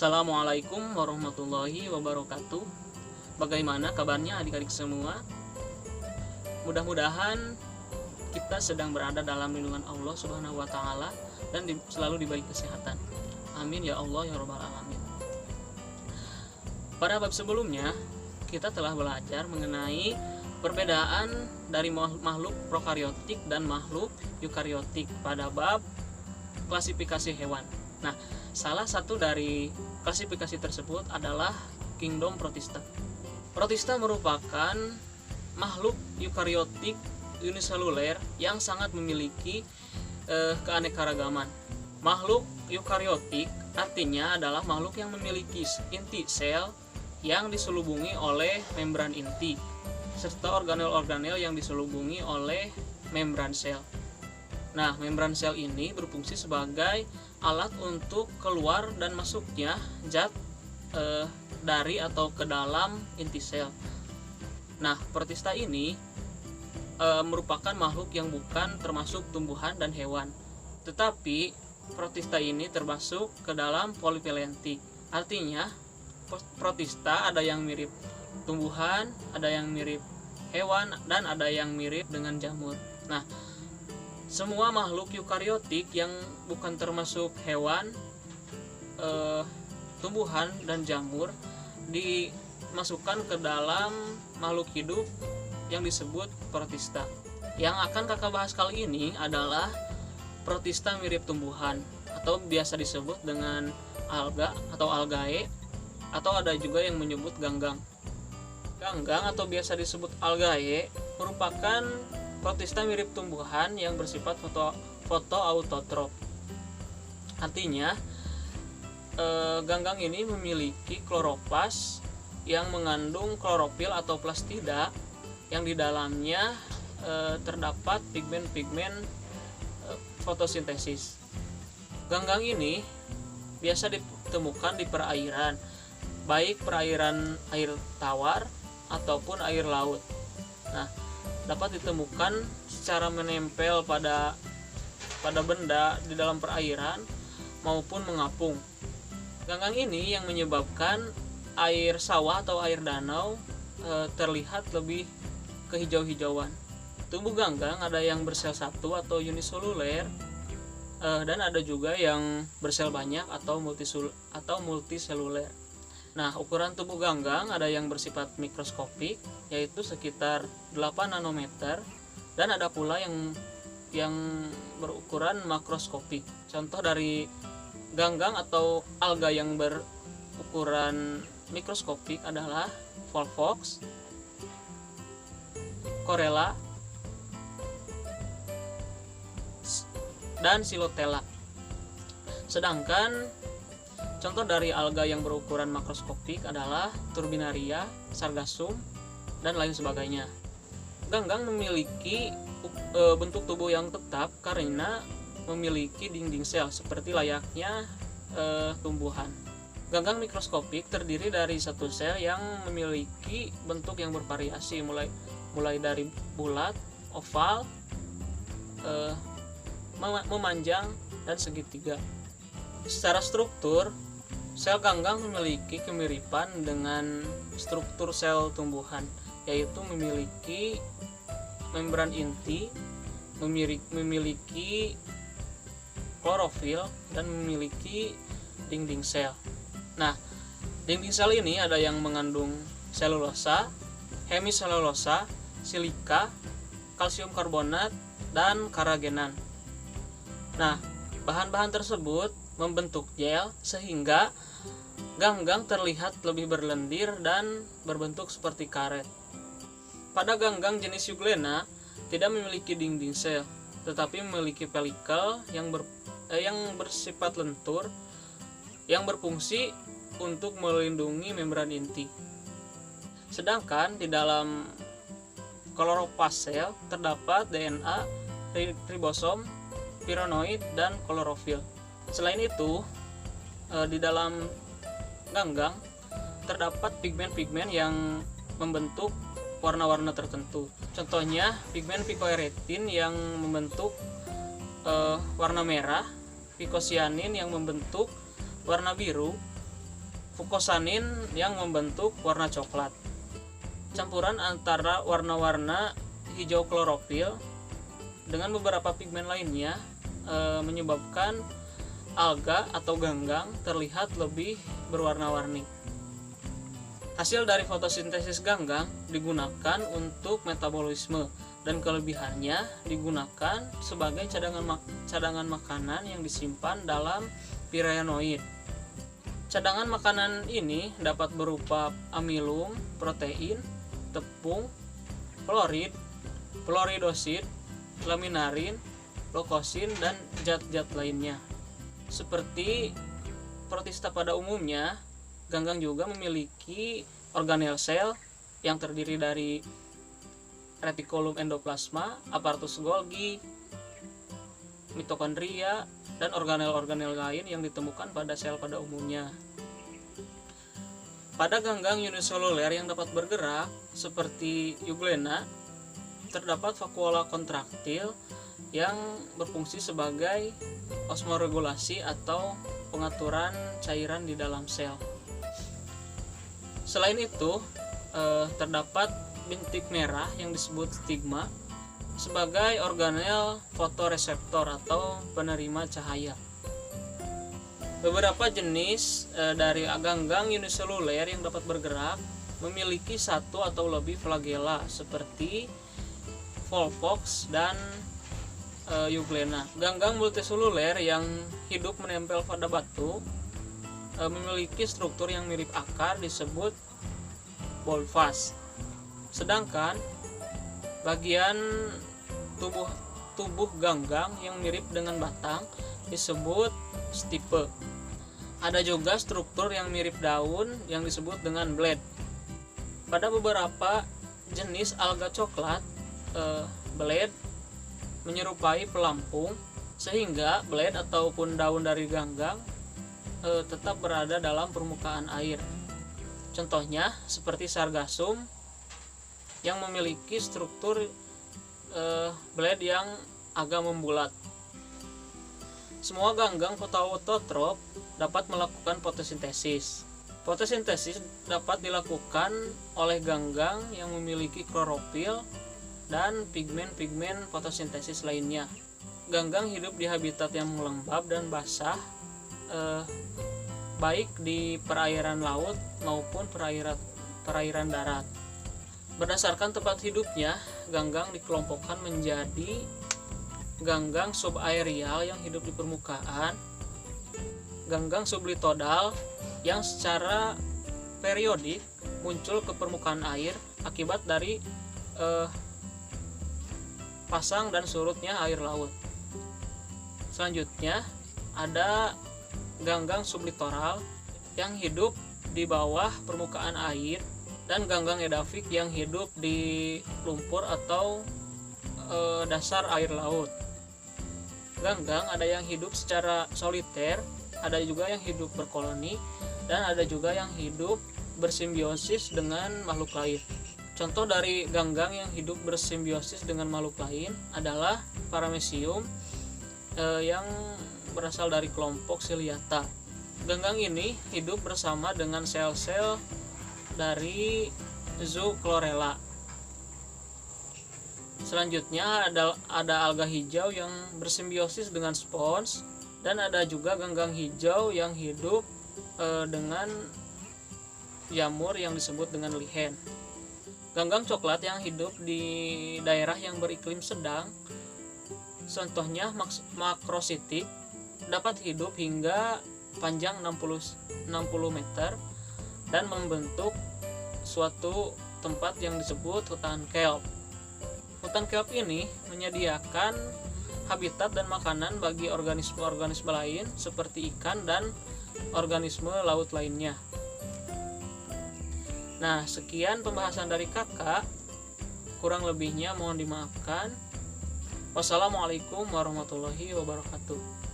Assalamualaikum warahmatullahi wabarakatuh. Bagaimana kabarnya adik-adik semua? Mudah-mudahan kita sedang berada dalam lindungan Allah Subhanahu wa taala dan selalu diberi kesehatan. Amin ya Allah ya rabbal alamin. Pada bab sebelumnya kita telah belajar mengenai perbedaan dari makhluk prokariotik dan makhluk eukariotik pada bab klasifikasi hewan. Nah, salah satu dari klasifikasi tersebut adalah kingdom Protista. Protista merupakan makhluk eukariotik uniseluler yang sangat memiliki keanekaragaman. Makhluk eukariotik artinya adalah makhluk yang memiliki inti sel yang diselubungi oleh membran inti serta organel-organel yang diselubungi oleh membran sel. Nah, membran sel ini berfungsi sebagai alat untuk keluar dan masuknya zat dari atau ke dalam inti sel. Nah, Protista ini merupakan makhluk yang bukan termasuk tumbuhan dan hewan. Tetapi Protista ini termasuk ke dalam polifilentik. Artinya, Protista ada yang mirip tumbuhan, ada yang mirip hewan, dan ada yang mirip dengan jamur. Nah, semua makhluk eukariotik yang bukan termasuk hewan, tumbuhan, dan jamur dimasukkan ke dalam makhluk hidup yang disebut Protista. Yang akan kakak bahas kali ini adalah Protista mirip tumbuhan atau biasa disebut dengan alga atau algae, atau ada juga yang menyebut ganggang. Ganggang atau biasa disebut algae merupakan Protista mirip tumbuhan yang bersifat fotoautotrop. Artinya, ganggang ini memiliki kloroplas yang mengandung klorofil atau plastida yang di dalamnya terdapat pigmen-pigmen fotosintesis. Ganggang ini biasa ditemukan di perairan, baik perairan air tawar ataupun air laut. Nah, dapat ditemukan secara menempel pada benda di dalam perairan maupun mengapung. Ganggang ini yang menyebabkan air sawah atau air danau terlihat lebih kehijau-hijauan. Tubuh ganggang ada yang bersel satu atau uniseluler, dan ada juga yang bersel banyak atau multiseluler. Nah, ukuran tubuh ganggang ada yang bersifat mikroskopik, yaitu sekitar 8 nanometer, dan ada pula yang berukuran makroskopik. Contoh dari ganggang atau alga yang berukuran mikroskopik adalah Volvox, Corella, dan Silotella. Sedangkan contoh dari alga yang berukuran makroskopik adalah Turbinaria, Sargassum, dan lain sebagainya. Ganggang memiliki bentuk tubuh yang tetap karena memiliki dinding sel seperti layaknya tumbuhan. Ganggang mikroskopik terdiri dari satu sel yang memiliki bentuk yang bervariasi, mulai dari bulat, oval, memanjang, dan segitiga. Secara struktur, sel ganggang memiliki kemiripan dengan struktur sel tumbuhan, yaitu memiliki membran inti, memiliki klorofil, dan memiliki dinding sel. Nah, dinding sel ini ada yang mengandung selulosa, hemiselulosa, silika, kalsium karbonat, dan karagenan. Nah, bahan-bahan tersebut membentuk gel sehingga ganggang terlihat lebih berlendir dan berbentuk seperti karet. Pada ganggang jenis Euglena tidak memiliki dinding sel, tetapi memiliki pelikel yang bersifat lentur yang berfungsi untuk melindungi membran inti. Sedangkan di dalam kloroplas sel terdapat DNA, ribosom, pironoid, dan klorofil. Selain itu, di dalam ganggang terdapat pigmen-pigmen yang membentuk warna-warna tertentu. Contohnya pigmen picoeretin yang membentuk warna merah, picocyanin yang membentuk warna biru, fukosanin yang membentuk warna coklat. Campuran antara warna-warna hijau klorofil dengan beberapa pigmen lainnya menyebabkan alga atau ganggang terlihat lebih berwarna-warni. Hasil dari fotosintesis ganggang digunakan untuk metabolisme dan kelebihannya digunakan sebagai cadangan makanan yang disimpan dalam pirenoid. Cadangan makanan ini dapat berupa amilum, protein, tepung, florid, floridosid, laminarin, leukosin, dan zat-zat lainnya. Seperti protista pada umumnya, ganggang juga memiliki organel sel yang terdiri dari retikulum endoplasma, apparatus Golgi, mitokondria, dan organel-organel lain yang ditemukan pada sel pada umumnya. Pada ganggang uniseluler yang dapat bergerak seperti euglena, terdapat vakuola kontraktil yang berfungsi sebagai osmoregulasi atau pengaturan cairan di dalam sel. Selain itu, terdapat bintik merah yang disebut stigma sebagai organel fotoreseptor atau penerima cahaya. Beberapa jenis dari ganggang uniseluler yang dapat bergerak memiliki satu atau lebih flagela seperti Volvox dan euglena. Ganggang multiseluler yang hidup menempel pada batu memiliki struktur yang mirip akar disebut bolvas. Sedangkan bagian tubuh ganggang yang mirip dengan batang disebut stipe. Ada juga struktur yang mirip daun yang disebut dengan blade. Pada beberapa jenis alga coklat, blade menyerupai pelampung sehingga blade ataupun daun dari ganggang tetap berada dalam permukaan air. Contohnya seperti sargassum yang memiliki struktur blade yang agak membulat. Semua ganggang fotoautotrop dapat melakukan fotosintesis. Fotosintesis dapat dilakukan oleh ganggang yang memiliki klorofil dan pigmen-pigmen fotosintesis lainnya. Ganggang hidup di habitat yang lembab dan basah, baik di perairan laut maupun perairan darat. Berdasarkan tempat hidupnya, ganggang dikelompokkan menjadi ganggang subaerial yang hidup di permukaan, ganggang sublitodal yang secara periodik muncul ke permukaan air akibat dari pasang dan surutnya air laut. Selanjutnya ada ganggang sublitoral yang hidup di bawah permukaan air, dan ganggang edafik yang hidup di lumpur atau dasar air laut. Ganggang ada yang hidup secara soliter, ada juga yang hidup berkoloni, dan ada juga yang hidup bersimbiosis dengan makhluk lain. Contoh dari ganggang yang hidup bersimbiosis dengan makhluk lain adalah Paramecium yang berasal dari kelompok Ciliata. Ganggang ini hidup bersama dengan sel-sel dari Zoochlorella. Selanjutnya ada alga hijau yang bersimbiosis dengan spons, dan ada juga ganggang hijau yang hidup dengan jamur yang disebut dengan lichen. Ganggang coklat yang hidup di daerah yang beriklim sedang, contohnya makrositik, dapat hidup hingga panjang 60 meter dan membentuk suatu tempat yang disebut hutan kelp. Hutan kelp ini menyediakan habitat dan makanan bagi organisme-organisme lain seperti ikan dan organisme laut lainnya. Nah, sekian pembahasan dari kakak. Kurang lebihnya mohon dimaafkan. Wassalamualaikum warahmatullahi wabarakatuh.